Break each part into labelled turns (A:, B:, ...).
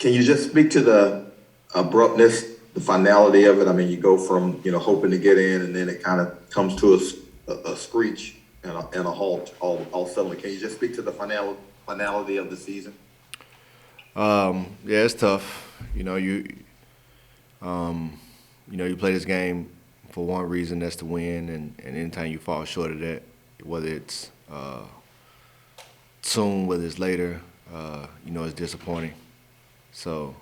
A: Can you just speak to the abruptness, the finality of it? I mean, you go from, hoping to get in and then it kind of comes to a screech and a halt all suddenly. Can you just speak to the finality of the season?
B: Yeah, it's tough. You play this game for one reason, that's to win, and anytime you fall short of that, whether it's soon, whether it's later, it's disappointing. So,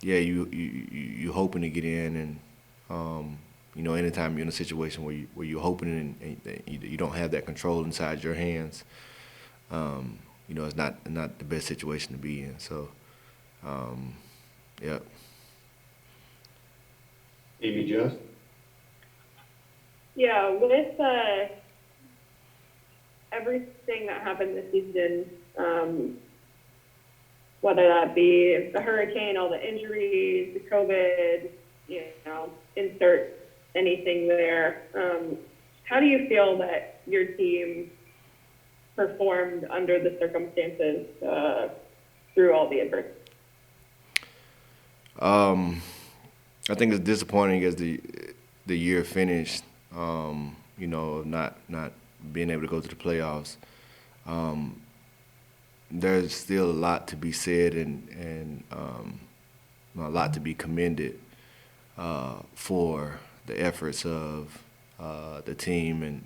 B: yeah, you hoping to get in, and anytime you're in a situation where you're hoping and you don't have that control inside your hands, it's not the best situation to be in. So, yeah.
C: Amy Just?
D: Yeah, with everything that happened this season, whether that be the hurricane, all the injuries, the COVID, insert anything there. How do you feel that your team performed under the circumstances through all the adversity?
B: I think it's disappointing as the year finished. Not being able to go to the playoffs. There's still a lot to be said and a lot to be commended for the efforts of the team and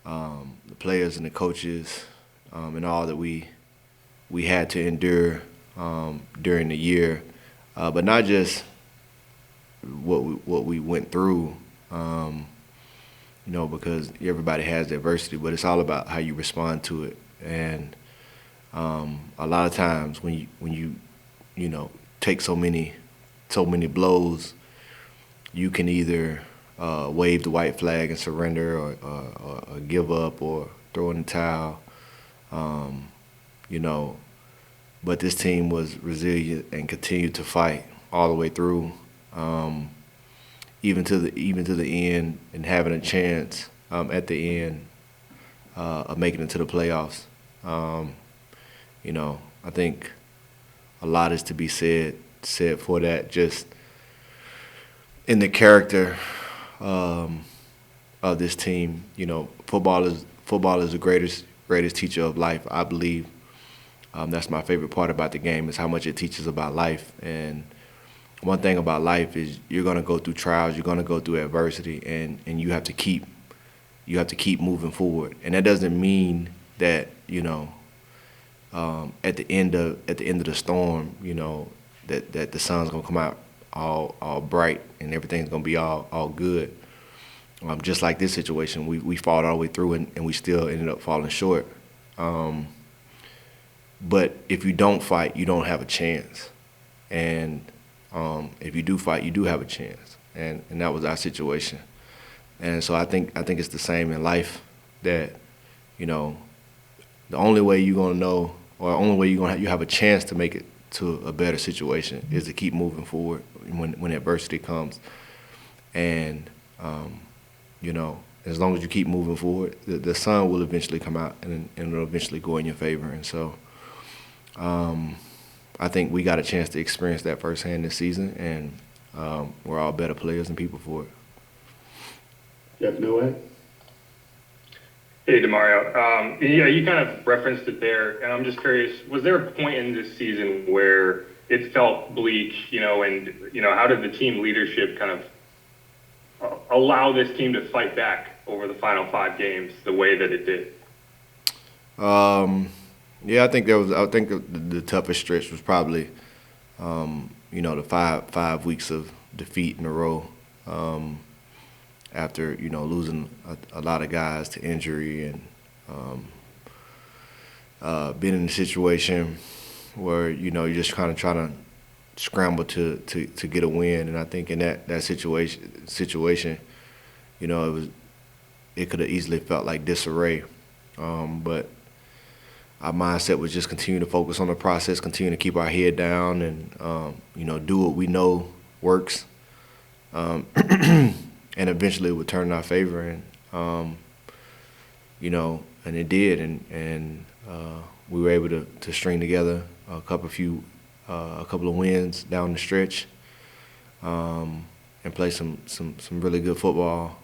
B: the players and the coaches and all that we had to endure during the year, but not just what we went through. Because everybody has adversity, but it's all about how you respond to it. And a lot of times when you take so many blows, you can either wave the white flag and surrender, or give up, or throw in the towel. But this team was resilient and continued to fight all the way through, even to the end, and having a chance at the end of making it to the playoffs. I think a lot is to be said for that, just in the character of this team. Football is the greatest teacher of life, I believe. That's my favorite part about the game, is how much it teaches about life. And one thing about life is you're gonna go through trials, you're gonna go through adversity, and you have to keep moving forward. And that doesn't mean that at the end of the storm, that the sun's gonna come out all bright and everything's gonna be all good. Just like this situation, we fought all the way through, and we still ended up falling short. But if you don't fight, you don't have a chance. And if you do fight, you do have a chance. And that was our situation. And so I think it's the same in life, that the only way you're gonna know, or the only way you have a chance to make it to a better situation, is to keep moving forward when adversity comes. And as long as you keep moving forward, the sun will eventually come out, and it'll eventually go in your favor. And so I think we got a chance to experience that firsthand this season, and we're all better players and people for it.
C: Jeff Noah?
E: Hey, Demario. Yeah, you kind of referenced it there, and I'm just curious, was there a point in this season where it felt bleak, and, how did the team leadership kind of allow this team to fight back over the final 5 games the way that it did?
B: Yeah, I think the toughest stretch was probably, the five weeks of defeat in a row, after, losing a lot of guys to injury, and being in a situation where, you're just kind of trying to scramble to get a win. And I think in that situation, it could have easily felt like disarray. But our mindset was just continue to focus on the process, continue to keep our head down, and do what we know works, and eventually it would turn in our favor. And and it did, and we were able to string together a couple of wins down the stretch, and play some really good football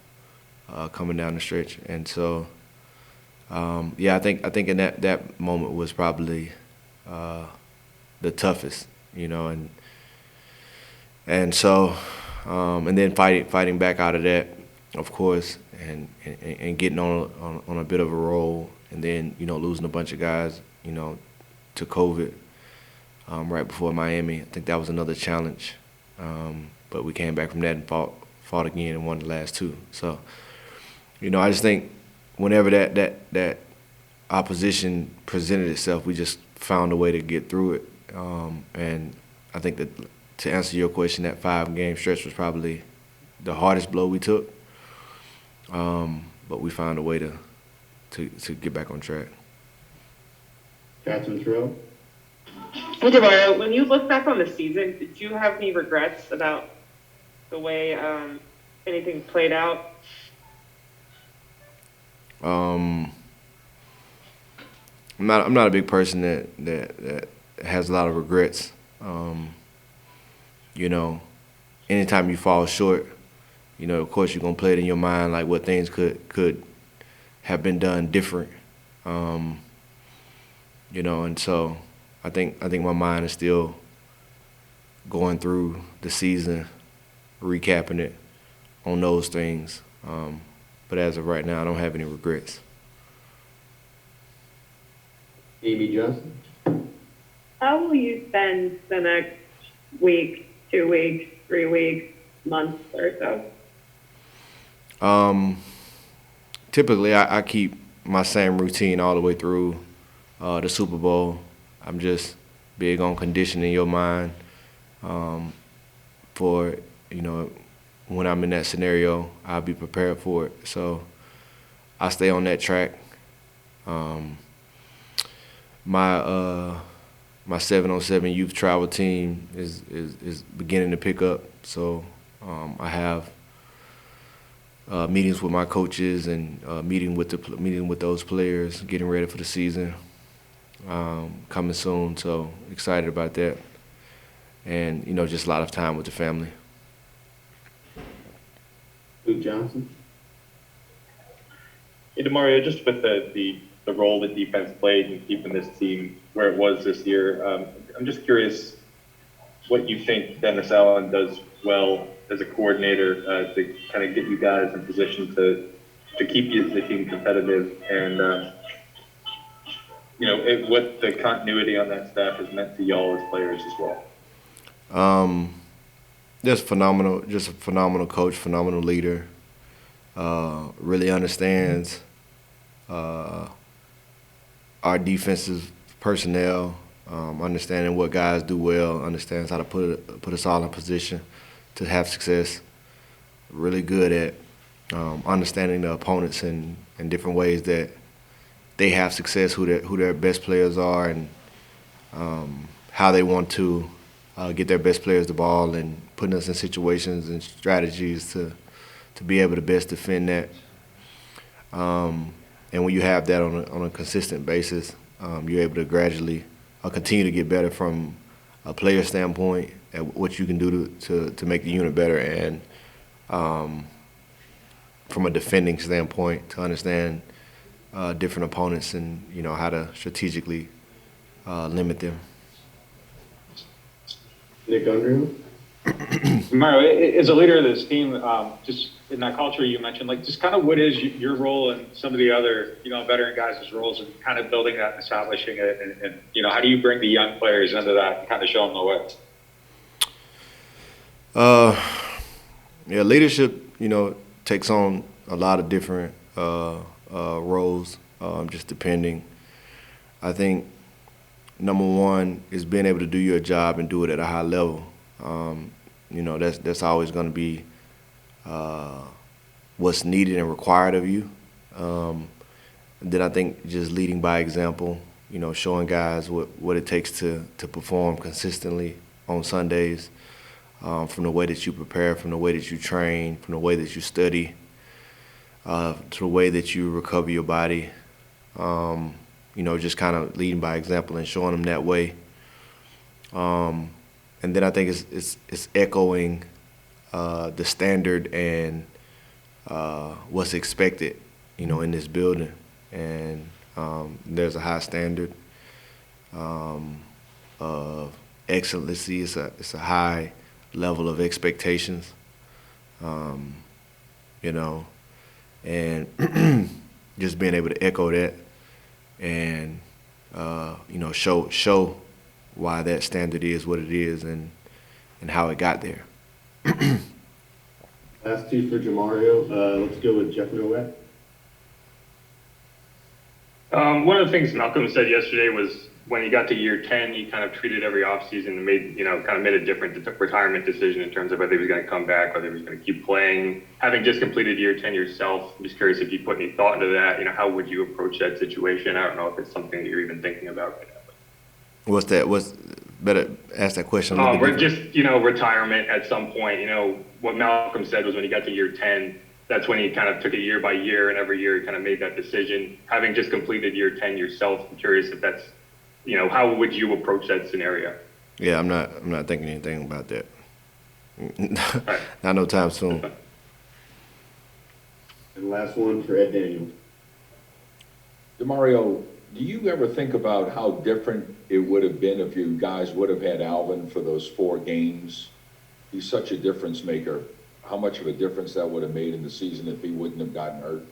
B: coming down the stretch. And so, I think in that moment was probably the toughest, and so, and then fighting back out of that, of course, and getting on a bit of a roll, and then losing a bunch of guys, to COVID right before Miami. I think that was another challenge, but we came back from that and fought again and won the last two. So, I just think whenever that opposition presented itself, we just found a way to get through it. And I think that, to answer your question, that 5-game stretch was probably the hardest blow we took. But we found a way to get back on track.
C: Catherine Terrell?
F: Hey, Demario, when you look back on the season, did you have any regrets about the way anything played out?
B: I'm not a big person that has a lot of regrets. Anytime you fall short, of course you're gonna play it in your mind, like what things could have been done different. And so I think my mind is still going through the season, recapping it on those things. But as of right now, I don't have any regrets.
C: Amy Justin?
D: How will you spend the next week, 2 weeks, 3 weeks, month or so?
B: Typically, I keep my same routine all the way through the Super Bowl. I'm just big on conditioning your mind for, when I'm in that scenario, I'll be prepared for it. So I stay on that track. My 7-on-7 youth travel team is beginning to pick up. So I have meetings with my coaches and meeting with those players, getting ready for the season coming soon. So excited about that, and just a lot of time with the family.
C: Luke Johnson?
E: Hey, Demario, just with the role that defense played in keeping this team where it was this year, I'm just curious what you think Dennis Allen does well as a coordinator to kind of get you guys in position to keep the team competitive, and what the continuity on that staff has meant to y'all as players as well.
B: Just a phenomenal coach, phenomenal leader. Really understands our defensive personnel, understanding what guys do well, understands how to put us all in position to have success. Really good at understanding the opponents in different ways that they have success, who their best players are, and how they want to get their best players the ball, and putting us in situations and strategies to be able to best defend that. And when you have that on a consistent basis, you're able to gradually continue to get better from a player standpoint at what you can do to make the unit better, and from a defending standpoint to understand different opponents and how to strategically limit them.
C: Nick Underhill?
G: Mario, as a leader of this team, just in that culture you mentioned, just kind of what is your role and some of the other, veteran guys' roles in kind of building that and establishing it, and how do you bring the young players into that and kind of show them the way?
B: Leadership, takes on a lot of different roles, just depending. I think number one is being able to do your job and do it at a high level. That's always going to be what's needed and required of you. Then I think just leading by example, showing guys what it takes to perform consistently on Sundays, from the way that you prepare, from the way that you train, from the way that you study, to the way that you recover your body. just kind of leading by example and showing them that way. And then I think it's echoing the standard and what's expected, in this building. And there's a high standard of excellency. It's a high level of expectations, and just being able to echo that and show why that standard is what it is and how it got there.
C: Last two for Demario. Let's go with Jeff Nowak.
E: One of the things Malcolm said yesterday was when he got to year 10, he kind of treated every offseason and made a different retirement decision in terms of whether he was going to come back, whether he was going to keep playing. Having just completed year 10 yourself, I'm just curious if you put any thought into that. How would you approach that situation? I don't know if it's something that you're even thinking about right now.
B: What's that? Better ask that question.
E: We're just, retirement at some point. What Malcolm said was when he got to year 10, that's when he kind of took it year by year, and every year he kind of made that decision. Having just completed year 10 yourself, I'm curious if that's, how would you approach that scenario?
B: Yeah, I'm not thinking anything about that.
E: Right.
B: Not no time soon.
C: And last one for Ed Daniels.
H: Demario, do you ever think about how different it would have been if you guys would have had Alvin for those 4 games? He's such a difference maker. How much of a difference that would have made in the season if he wouldn't have gotten hurt?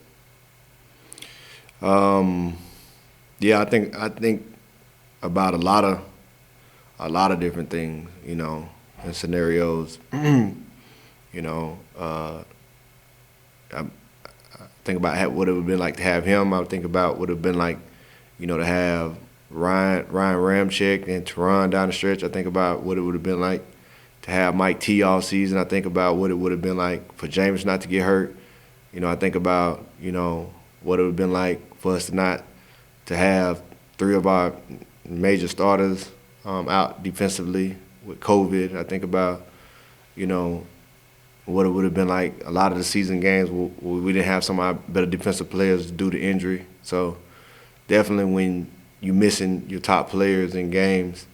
B: Yeah, I think about a lot of different things, and scenarios. I think about what it would have been like to have him. I would think about what it would have been like, to have Ryan Ramczyk and Teron down the stretch. I think about what it would have been like to have Mike T all season. I think about what it would have been like for James not to get hurt. I think about, what it would have been like for us to have 3 of our major starters out defensively with COVID. I think about, what it would have been like a lot of the season games where we didn't have some of our better defensive players due to injury. So definitely when you're missing your top players in games,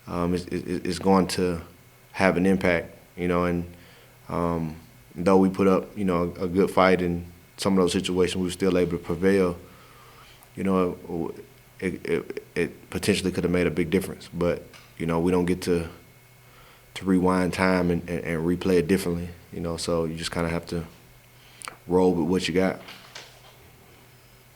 B: it's going to have an impact, and though we put up, a good fight in some of those situations, we were still able to prevail. It potentially could have made a big difference, but we don't get to rewind time and replay it differently. So you just kind of have to roll with what you got.